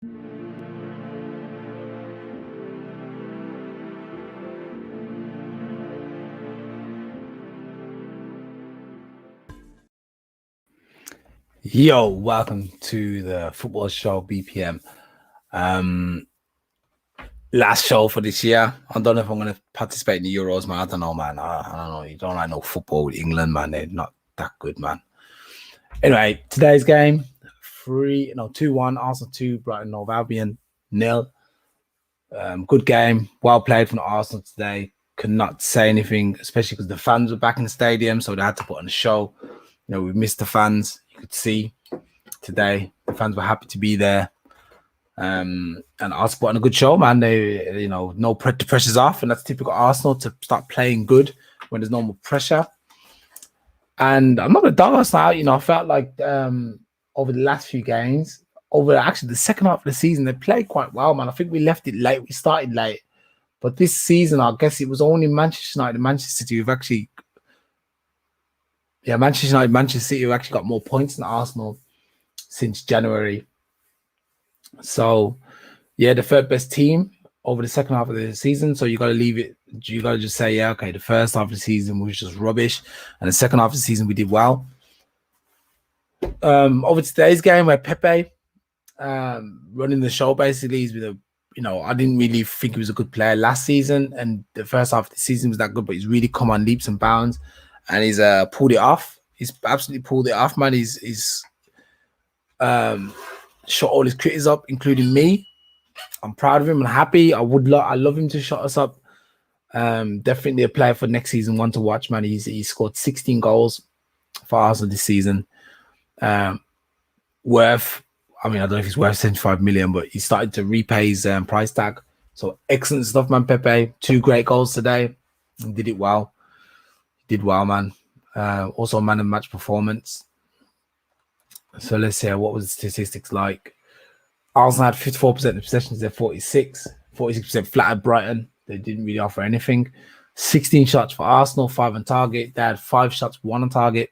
Yo, welcome to the football show BPM. Last show for this year. I don't know if I'm going to participate in the Euros, man. I don't know, man. I don't know. You don't like no football with England, man. They're not that good, man. Anyway, today's game 2-1, Arsenal 2, Brighton Hove Albion 0. Good game, well played from Arsenal today. Could not say anything, especially because the fans were back in the stadium, so they had to put on a show. You know, we missed the fans. You could see today the fans were happy to be there. And Arsenal put on a good show, man. They, no pressure's off, and that's typical Arsenal to start playing good when there's no more pressure. And I'm not gonna dog us out. I felt like over the last few games, over actually the second half of the season, they played quite well, man. I think we left it late. We started late, but this season, I guess it was only Manchester United and Manchester City who've actually. Yeah, Manchester United, Manchester City have actually got more points than Arsenal since January. So, yeah, the third best team over the second half of the season. So you got to leave it. You got to just say, yeah, okay, the first half of the season was just rubbish, and the second half of the season we did well. Over today's game where Pepe running the show basically is with a. I didn't really think he was a good player last season, and the first half of the season was that good, but he's really come on leaps and bounds. And he's pulled it off. He's absolutely pulled it off, man. He's shot all his critics up, including me. I'm proud of him and happy. I love him to shut us up. Definitely a player for next season, one to watch, man. He scored 16 goals for Arsenal this season. Worth, I don't know if he's worth 75 million, but he started to repay his price tag. So excellent stuff, man. Pepe, 2 great goals today. He did it well. Did well, man. Also, man of match performance. So let's see what was the statistics like. Arsenal had 54% of possessions. They're 46% flat at Brighton. They didn't really offer anything. 16 shots for Arsenal, 5 on target. They had 5 shots, 1 on target.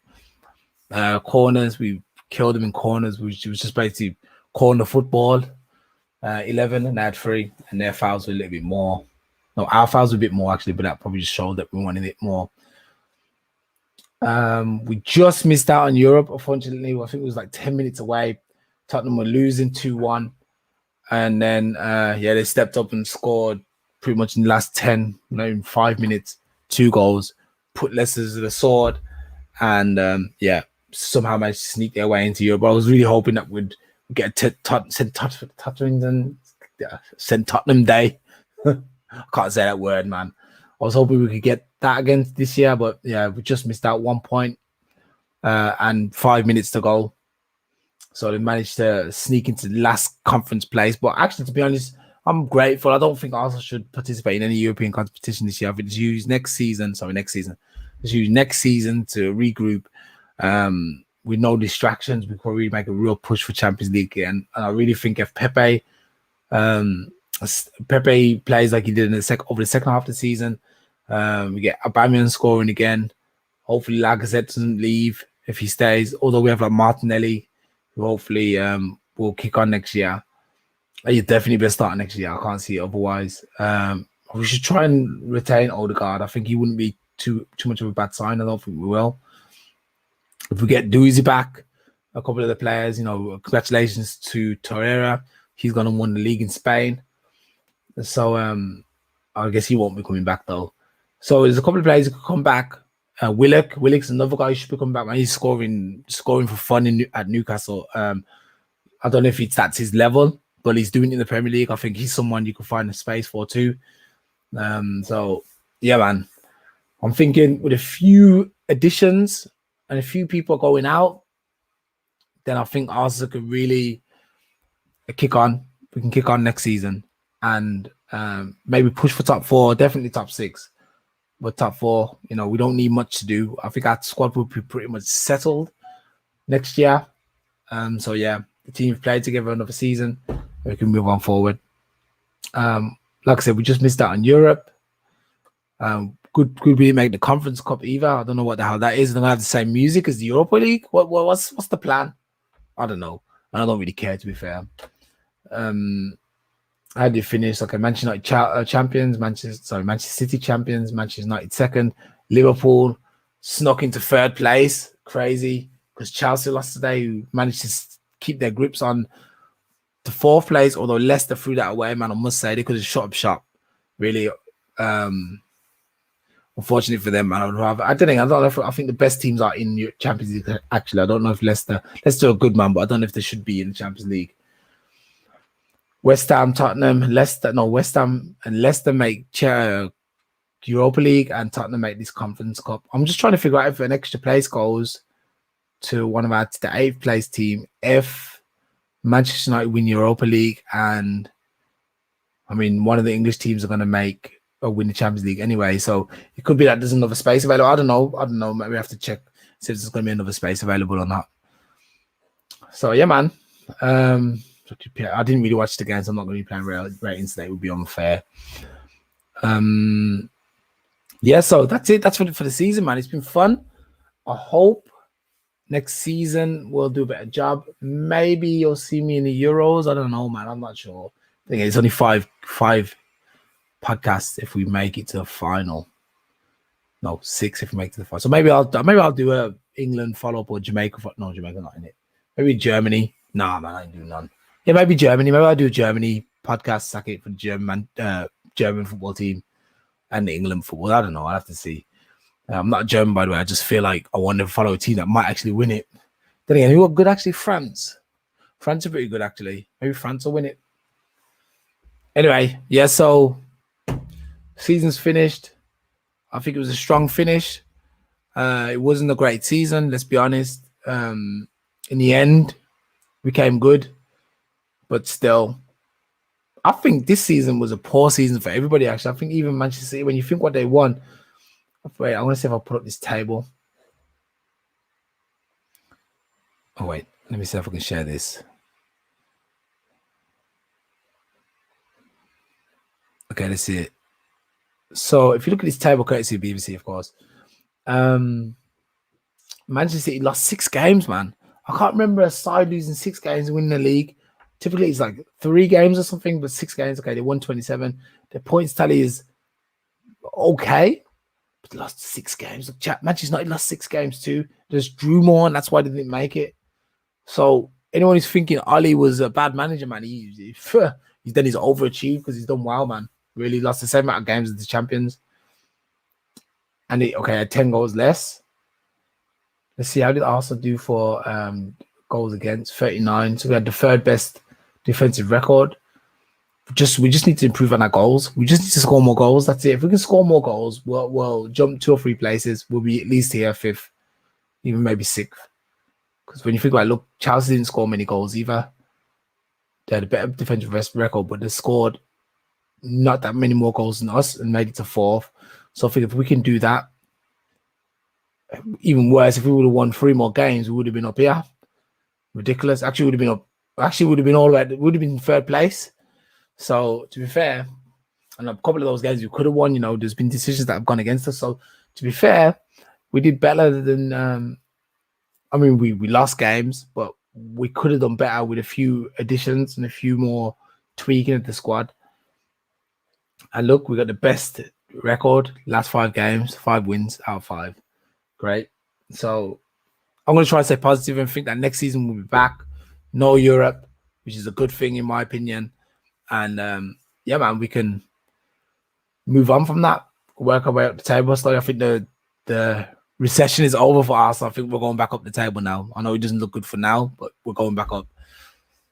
Corners, we killed them in corners, which was just basically corner football. 11, and they had 3, and their fouls were a little bit more. No, our fouls were a bit more actually, but that probably just showed that we wanted it more. We just missed out on Europe, unfortunately. I think it was like 10 minutes away. Tottenham were losing 2-1. And then, they stepped up and scored pretty much in the last 10, in 5 minutes, 2 goals, put Leicester to the sword, and, somehow managed to sneak their way into Europe. But I was really hoping that we'd get Tottenham Day. I can't say that word, man. I was hoping we could get that again this year, but yeah, we just missed out 1 point and 5 minutes to go. So they managed to sneak into the last conference place. But actually, to be honest, I'm grateful. I don't think Arsenal should participate in any European competition this year. I think it's used next season. It's used next season to regroup with no distractions. We can really make a real push for Champions League again. And I really think if Pepe plays like he did over the second half of the season, we get Aubameyang scoring again. Hopefully Lacazette doesn't leave if he stays, although we have like Martinelli, who hopefully will kick on next year. You definitely better start next year. I can't see it otherwise. We should try and retain Odegaard. I think he wouldn't be too much of a bad sign. I don't think we will. If we get Doozy back, a couple of the players, congratulations to Torreira. He's going to win the league in Spain. So I guess he won't be coming back though. So there's a couple of players who could come back. Willock's another guy who should be coming back. Man, he's scoring for fun at Newcastle. I don't know if that's his level, but he's doing it in the Premier League. I think he's someone you can find a space for too. So yeah, man. I'm thinking with a few additions and a few people going out, then I think Arsenal could really kick on. We can kick on next season and maybe push for top 4, definitely top 6. But top 4, we don't need much to do. I think our squad will be pretty much settled next year. So yeah, the team played together another season. We can move on forward. Like I said, we just missed out on Europe. Could we make the Conference Cup either? I don't know what the hell that is. They're gonna have the same music as the Europa League. What's the plan? I don't know. And I don't really care, to be fair. How do you finish? Okay, Manchester United champions, Manchester City champions, Manchester United second, Liverpool snuck into third place. Crazy, because Chelsea lost today, who managed to keep their grips on the fourth place, although Leicester threw that away, man. I must say they could have shot up shop. Really, unfortunate for them, man. I don't know. I think the best teams are in your Champions League. Actually, I don't know if Leicester are a good man, but I don't know if they should be in the Champions League. West Ham, Tottenham, West Ham and Leicester make Europa League, and Tottenham make this Conference Cup. I'm just trying to figure out if an extra place goes to the 8th place team if Manchester United win Europa League, and I mean one of the English teams are going to make or win the Champions League anyway. So it could be that there's another space available. I don't know. Maybe we have to check see if there's going to be another space available or not. So yeah, man. I didn't really watch the games. I'm not going to be playing ratings today. It would be unfair. Yeah, so that's it. That's for the season, man. It's been fun. I hope next season we'll do a better job. Maybe you'll see me in the Euros. I don't know, man. I'm not sure. I think it's only five podcasts if we make it to the final. No, 6 if we make it to the final. So maybe I'll do a England follow-up or Jamaica. No, Jamaica not in it. Maybe Germany. Nah, man, I ain't doing none. Yeah, maybe Germany. Maybe I'll do a Germany podcast, sack it for the German football team and the England football. I don't know. I'll have to see. I'm not German, by the way. I just feel like I want to follow a team that might actually win it. Then again, who are good actually? France. France are pretty good actually. Maybe France will win it. Anyway, yeah, so season's finished. I think it was a strong finish. It wasn't a great season, let's be honest. In the end, we came good. But still, I think this season was a poor season for everybody, actually. I think even Manchester City, when you think what they won. Wait, I want to see if I put up this table. Oh, wait. Let me see if I can share this. Okay, let's see it. So, if you look at this table, courtesy of BBC, of course, Manchester City lost 6 games, man. I can't remember a side losing 6 games and winning the league. Typically, it's like 3 games or something, but 6 games. Okay, they won 27. Their points tally is okay, but they lost 6 games. Manchester United lost 6 games too. They just drew more, and that's why they didn't make it. So anyone who's thinking Oli was a bad manager, man, he's done his overachieved because he's done well, man. Really lost the same amount of games as the champions. And had 10 goals less. Let's see, how did Arsenal do for goals against? 39. So we had the 3rd best defensive record. We just need to improve on our goals. We just need to score more goals. That's it. If we can score more goals, we'll jump 2 or 3 places. We'll be at least here 5th, even maybe 6th. Because when you think about it, look, Chelsea didn't score many goals either. They had a better defensive record, but they scored not that many more goals than us and made it to 4th. So I think if we can do that, even worse, if we would have won 3 more games, we would have been up here. Ridiculous. Actually, would have been up. Actually, would have been all right. Would have been 3rd place. So to be fair, and a couple of those games we could have won. There's been decisions that have gone against us. So to be fair, we did better than. We lost games, but we could have done better with a few additions and a few more tweaking of the squad. And look, we got the best record last 5 games, 5 wins out of 5. Great. So I'm going to try to stay positive and think that next season we'll be back. No Europe, which is a good thing in my opinion. And yeah, man, we can move on from that, work our way up the table. So I think the recession is over for us. I think we're going back up the table now. I know it doesn't look good for now, but we're going back up.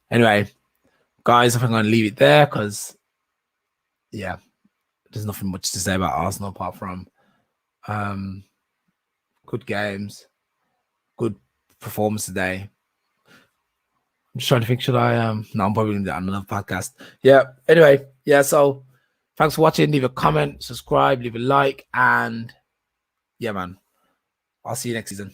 Anyway, guys, I think I'm going to leave it there because, yeah, there's nothing much to say about Arsenal apart from good games, good performance today. I'm just trying to think, should I no, I'm probably gonna do another podcast. Yeah, anyway, yeah, so thanks for watching. Leave a comment, subscribe, leave a like, and yeah, man, I'll see you next season.